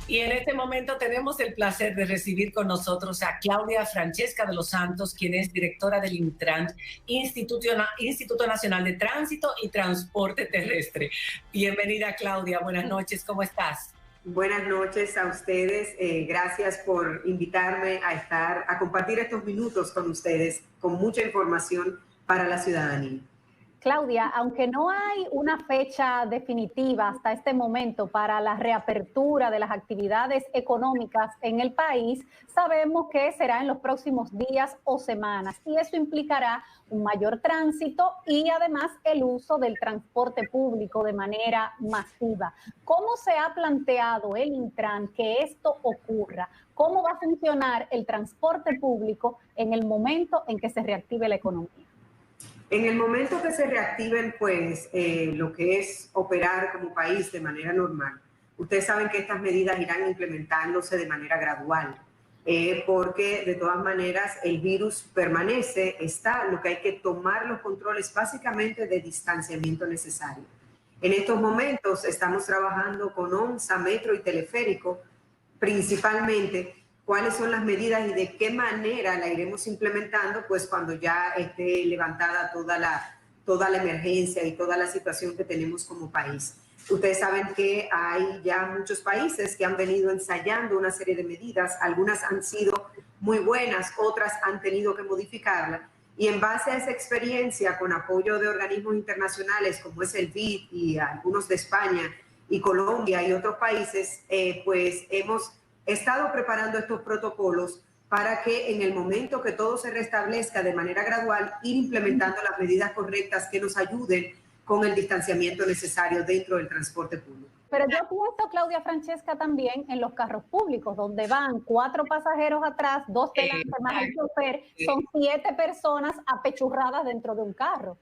Y en este momento tenemos el placer de recibir con nosotros a Claudia Francesca de los Santos, quien es directora del Intran, Instituto Nacional de Tránsito y Transporte Terrestre. Bienvenida, Claudia. Buenas noches. ¿Cómo estás? Buenas noches a ustedes. Gracias por invitarme a compartir estos minutos con ustedes, con mucha información para la ciudadanía. Claudia, aunque no hay una fecha definitiva hasta este momento para la reapertura de las actividades económicas en el país, sabemos que será en los próximos días o semanas y eso implicará un mayor tránsito y además el uso del transporte público de manera masiva. ¿Cómo se ha planteado el Intran que esto ocurra? ¿Cómo va a funcionar el transporte público en el momento en que se reactive la economía? En el momento que se reactiven, pues, lo que es operar como país de manera normal, ustedes saben que estas medidas irán implementándose de manera gradual, porque de todas maneras el virus permanece, lo que hay que tomar los controles básicamente de distanciamiento necesario. En estos momentos estamos trabajando con OMSA, Metro y Teleférico, principalmente, cuáles son las medidas y de qué manera la iremos implementando, pues cuando ya esté levantada toda la emergencia y toda la situación que tenemos como país. Ustedes saben que hay ya muchos países que han venido ensayando una serie de medidas, algunas han sido muy buenas, otras han tenido que modificarla, y en base a esa experiencia, con apoyo de organismos internacionales como es el BID y algunos de España y Colombia y otros países, pues hemos estado preparando estos protocolos para que en el momento que todo se restablezca de manera gradual, ir implementando las medidas correctas que nos ayuden con el distanciamiento necesario dentro del transporte público. Pero yo pienso, Claudia Francesca, también en los carros públicos, donde van 4 pasajeros atrás, 2 delante, más el chofer, son 7 personas apechurradas dentro de un carro.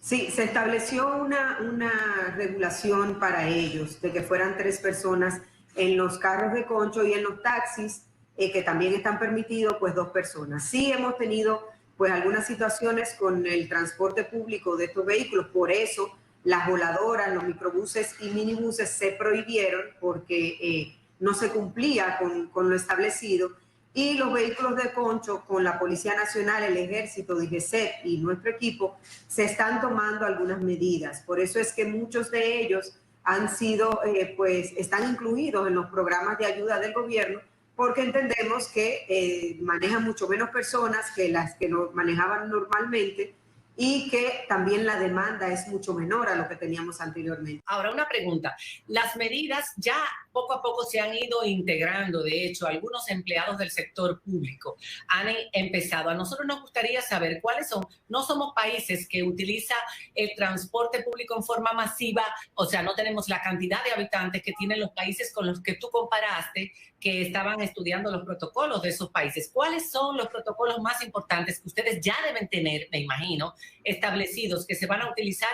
Sí, se estableció una regulación para ellos, de que fueran 3 personas en los carros de concho y en los taxis, que también están permitidos, pues 2 personas. Sí hemos tenido pues algunas situaciones con el transporte público de estos vehículos, por eso las voladoras, los microbuses y minibuses se prohibieron porque no se cumplía con lo establecido, y los vehículos de concho, con la Policía Nacional, el Ejército, DGCET y nuestro equipo, se están tomando algunas medidas. Por eso es que muchos de ellos han sido, pues están incluidos en los programas de ayuda del gobierno, porque entendemos que manejan mucho menos personas que las que lo manejaban normalmente y que también la demanda es mucho menor a lo que teníamos anteriormente. Ahora, una pregunta. Las medidas ya poco a poco se han ido integrando. De hecho, algunos empleados del sector público han empezado. A nosotros nos gustaría saber cuáles son. No somos países que utiliza el transporte público en forma masiva, o sea, no tenemos la cantidad de habitantes que tienen los países con los que tú comparaste, que estaban estudiando los protocolos de esos países. ¿Cuáles son los protocolos más importantes que ustedes ya deben tener, me imagino, establecidos, que se van a utilizar?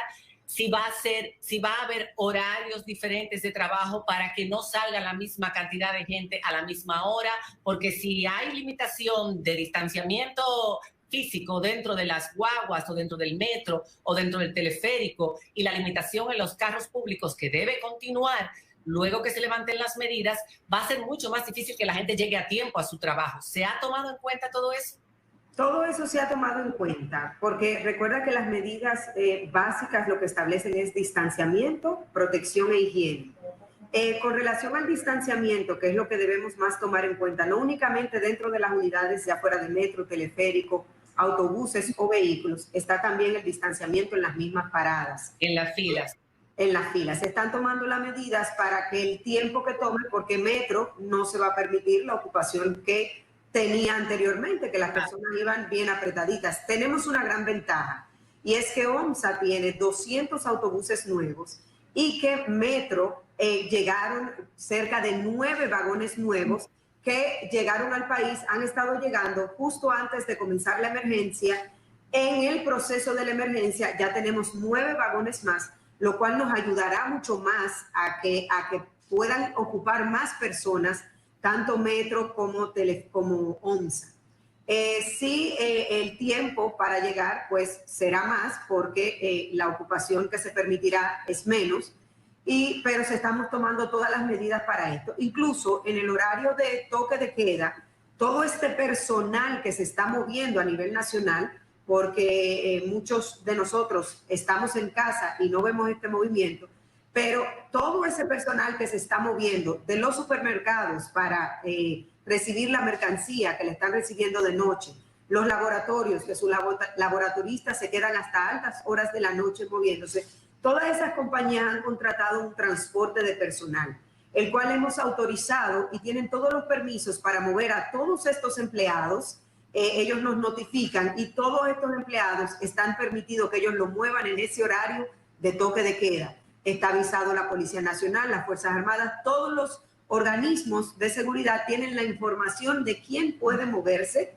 Si va a haber horarios diferentes de trabajo para que no salga la misma cantidad de gente a la misma hora, porque si hay limitación de distanciamiento físico dentro de las guaguas o dentro del metro o dentro del teleférico, y la limitación en los carros públicos que debe continuar luego que se levanten las medidas, va a ser mucho más difícil que la gente llegue a tiempo a su trabajo. ¿Se ha tomado en cuenta todo eso? Todo eso se ha tomado en cuenta, porque recuerda que las medidas básicas lo que establecen es distanciamiento, protección e higiene. Con relación al distanciamiento, que es lo que debemos más tomar en cuenta, no únicamente dentro de las unidades de afuera de metro, teleférico, autobuses o vehículos, está también el distanciamiento en las mismas paradas. En las filas. En las filas. Se están tomando las medidas para que el tiempo que tome, porque metro no se va a permitir la ocupación que tenía anteriormente, que las personas iban bien apretaditas. Tenemos una gran ventaja, y es que OMSA tiene 200 autobuses nuevos y que Metro llegaron cerca de 9 vagones nuevos que llegaron al país, han estado llegando justo antes de comenzar la emergencia. En el proceso de la emergencia ya tenemos 9 vagones más, lo cual nos ayudará mucho más a que puedan ocupar más personas, tanto Metro como OMSA. Sí, el tiempo para llegar pues será más, porque la ocupación que se permitirá es menos, pero se estamos tomando todas las medidas para esto. Incluso en el horario de toque de queda, todo este personal que se está moviendo a nivel nacional, porque muchos de nosotros estamos en casa y no vemos este movimiento, pero todo ese personal que se está moviendo de los supermercados para recibir la mercancía que le están recibiendo de noche, los laboratorios, que sus laboratoristas se quedan hasta altas horas de la noche moviéndose, todas esas compañías han contratado un transporte de personal, el cual hemos autorizado y tienen todos los permisos para mover a todos estos empleados. Ellos nos notifican y todos estos empleados están permitidos que ellos lo muevan en ese horario de toque de queda. Está avisado la Policía Nacional, las Fuerzas Armadas, todos los organismos de seguridad tienen la información de quién puede moverse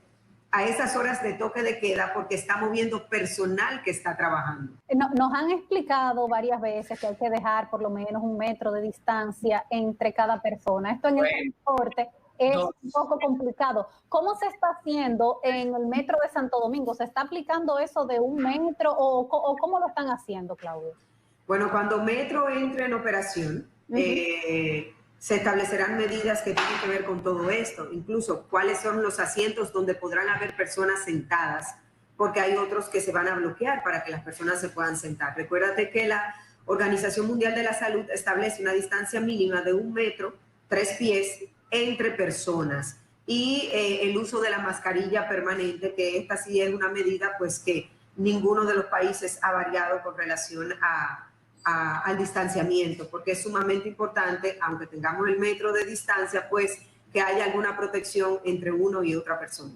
a esas horas de toque de queda porque está moviendo personal que está trabajando. Nos han explicado varias veces que hay que dejar por lo menos 1 metro de distancia entre cada persona. Esto en el transporte es un poco complicado. ¿Cómo se está haciendo en el metro de Santo Domingo? ¿Se está aplicando eso de 1 metro o cómo lo están haciendo, Claudia? Bueno, cuando Metro entre en operación, se establecerán medidas que tienen que ver con todo esto, incluso cuáles son los asientos donde podrán haber personas sentadas, porque hay otros que se van a bloquear para que las personas se puedan sentar. Recuérdate que la Organización Mundial de la Salud establece una distancia mínima de 1 metro, 3 pies entre personas y el uso de la mascarilla permanente, que esta sí es una medida pues que ninguno de los países ha variado con relación al distanciamiento, porque es sumamente importante, aunque tengamos el metro de distancia, pues que haya alguna protección entre uno y otra persona.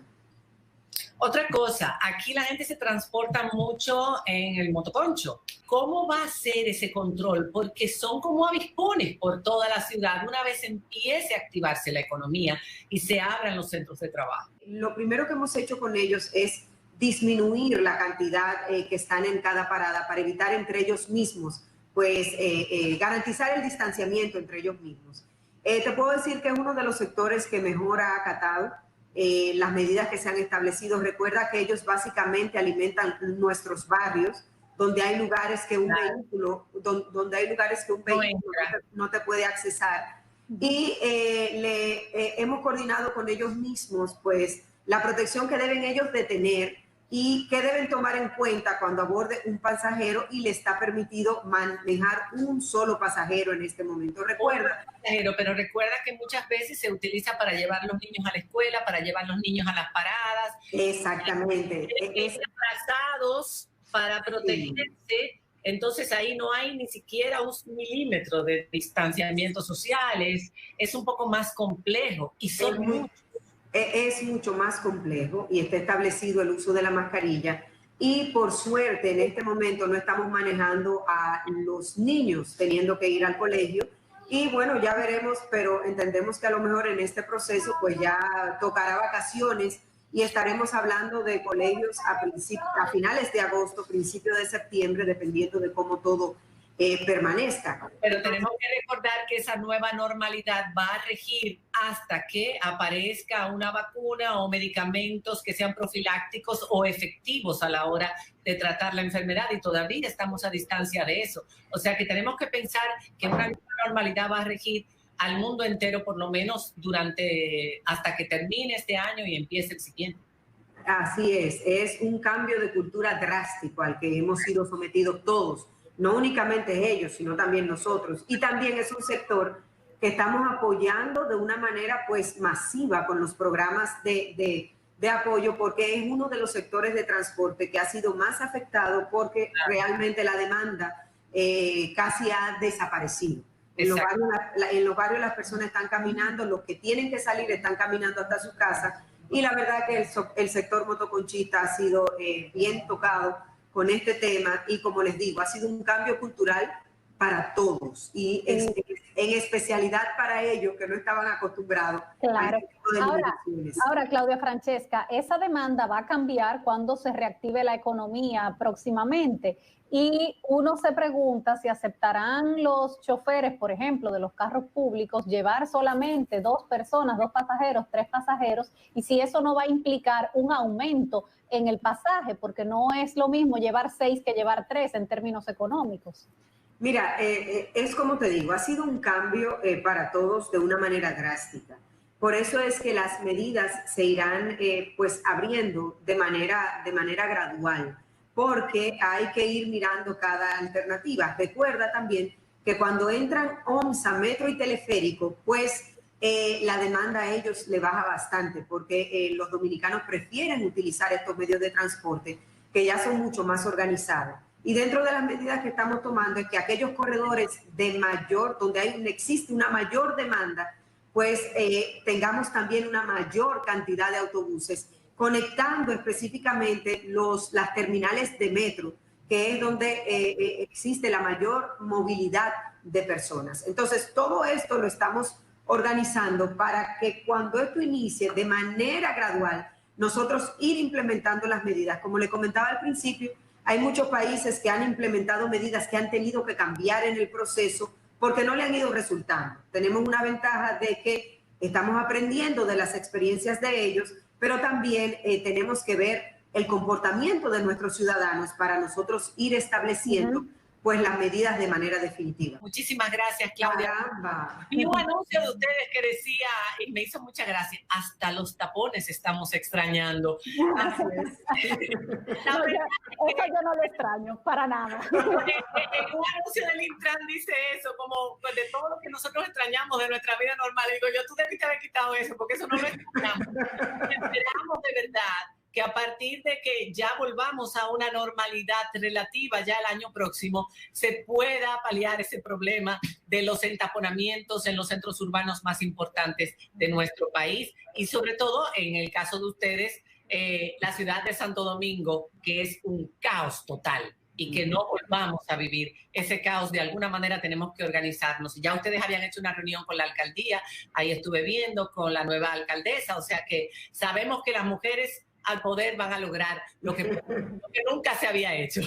Otra cosa, aquí la gente se transporta mucho en el motoconcho. ¿Cómo va a ser ese control? Porque son como avispones por toda la ciudad una vez empiece a activarse la economía y se abran los centros de trabajo. Lo primero que hemos hecho con ellos es disminuir la cantidad que están en cada parada para evitar entre ellos mismos pues garantizar el distanciamiento entre ellos mismos. Te puedo decir que es uno de los sectores que mejor ha acatado las medidas que se han establecido. Recuerda que ellos básicamente alimentan nuestros barrios, donde hay lugares que un vehículo, donde hay lugares que un vehículo no te puede accesar. Y hemos coordinado con ellos mismos pues la protección que deben ellos de tener y qué deben tomar en cuenta cuando aborde un pasajero y le está permitido manejar un solo pasajero en este momento. Pero recuerda que muchas veces se utiliza para llevar los niños a la escuela, para llevar los niños a las paradas. Exactamente. Desplazados para protegerse. Sí. Entonces ahí no hay ni siquiera 1 milímetro de distanciamiento social. Es un poco más complejo y son muchos. Es mucho más complejo y está establecido el uso de la mascarilla y por suerte en este momento no estamos manejando a los niños teniendo que ir al colegio y bueno, ya veremos, pero entendemos que a lo mejor en este proceso pues ya tocará vacaciones y estaremos hablando de colegios a finales de agosto, principios de septiembre, dependiendo de cómo todo permanezca. Pero tenemos que recordar que esa nueva normalidad va a regir hasta que aparezca una vacuna o medicamentos que sean profilácticos o efectivos a la hora de tratar la enfermedad y todavía estamos a distancia de eso. O sea que tenemos que pensar que una nueva normalidad va a regir al mundo entero por lo menos hasta que termine este año y empiece el siguiente. Así es un cambio de cultura drástico al que hemos sido sometidos todos. No únicamente ellos, sino también nosotros. Y también es un sector que estamos apoyando de una manera pues masiva con los programas de apoyo, porque es uno de los sectores de transporte que ha sido más afectado porque realmente la demanda casi ha desaparecido. En los barrios las personas están caminando, los que tienen que salir están caminando hasta su casa y la verdad que el sector motoconchista ha sido bien tocado con este tema y como les digo, ha sido un cambio cultural para todos y en especialidad para ellos que no estaban acostumbrados. Claro. Ahora, Claudia Francesca, esa demanda va a cambiar cuando se reactive la economía próximamente y uno se pregunta si aceptarán los choferes, por ejemplo, de los carros públicos, llevar solamente 2 personas, 2 pasajeros, 3 pasajeros y si eso no va a implicar un aumento en el pasaje, porque no es lo mismo llevar 6 que llevar 3 en términos económicos. Mira, es como te digo, ha sido un cambio para todos de una manera drástica. Por eso es que las medidas se irán pues abriendo de manera gradual, porque hay que ir mirando cada alternativa. Recuerda también que cuando entran OMSA, Metro y Teleférico, pues la demanda a ellos le baja bastante, porque los dominicanos prefieren utilizar estos medios de transporte que ya son mucho más organizados. Y dentro de las medidas que estamos tomando es que aquellos corredores de mayor, donde existe una mayor demanda, pues tengamos también una mayor cantidad de autobuses, conectando específicamente las terminales de metro, que es donde existe la mayor movilidad de personas. Entonces, todo esto lo estamos organizando para que cuando esto inicie de manera gradual, nosotros ir implementando las medidas. Como le comentaba al principio, hay muchos países que han implementado medidas que han tenido que cambiar en el proceso porque no le han ido resultando. Tenemos una ventaja de que estamos aprendiendo de las experiencias de ellos, pero también tenemos que ver el comportamiento de nuestros ciudadanos para nosotros ir estableciendo pues las medidas de manera definitiva. Muchísimas gracias, Claudia. Caramba. Vi un anuncio de ustedes que decía, y me hizo mucha gracia, hasta los tapones estamos extrañando. Así es. No, eso yo no lo extraño, para nada. Un anuncio del Intran dice eso, como pues, de todo lo que nosotros extrañamos de nuestra vida normal. Y digo yo, tú debiste haber quitado eso, porque eso no lo extrañamos. Esperamos de verdad que a partir de que ya volvamos a una normalidad relativa ya el año próximo, se pueda paliar ese problema de los entaponamientos en los centros urbanos más importantes de nuestro país y sobre todo, en el caso de ustedes, la ciudad de Santo Domingo, que es un caos total y que no volvamos a vivir ese caos. De alguna manera tenemos que organizarnos. Ya ustedes habían hecho una reunión con la alcaldía, ahí estuve viendo con la nueva alcaldesa, o sea que sabemos que las mujeres al poder van a lograr lo que nunca se había hecho.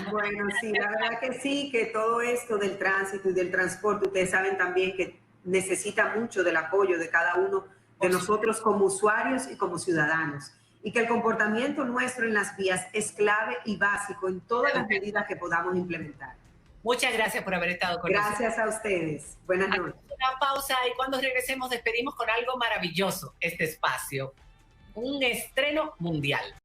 Bueno, sí, la verdad que sí, que todo esto del tránsito y del transporte, ustedes saben también que necesita mucho del apoyo de cada uno de nosotros como usuarios y como ciudadanos. Y que el comportamiento nuestro en las vías es clave y básico en todas las medidas que podamos implementar. Muchas gracias por haber estado con nosotros. Gracias a ustedes. Buenas noches. Una pausa y cuando regresemos despedimos con algo maravilloso este espacio. Un estreno mundial.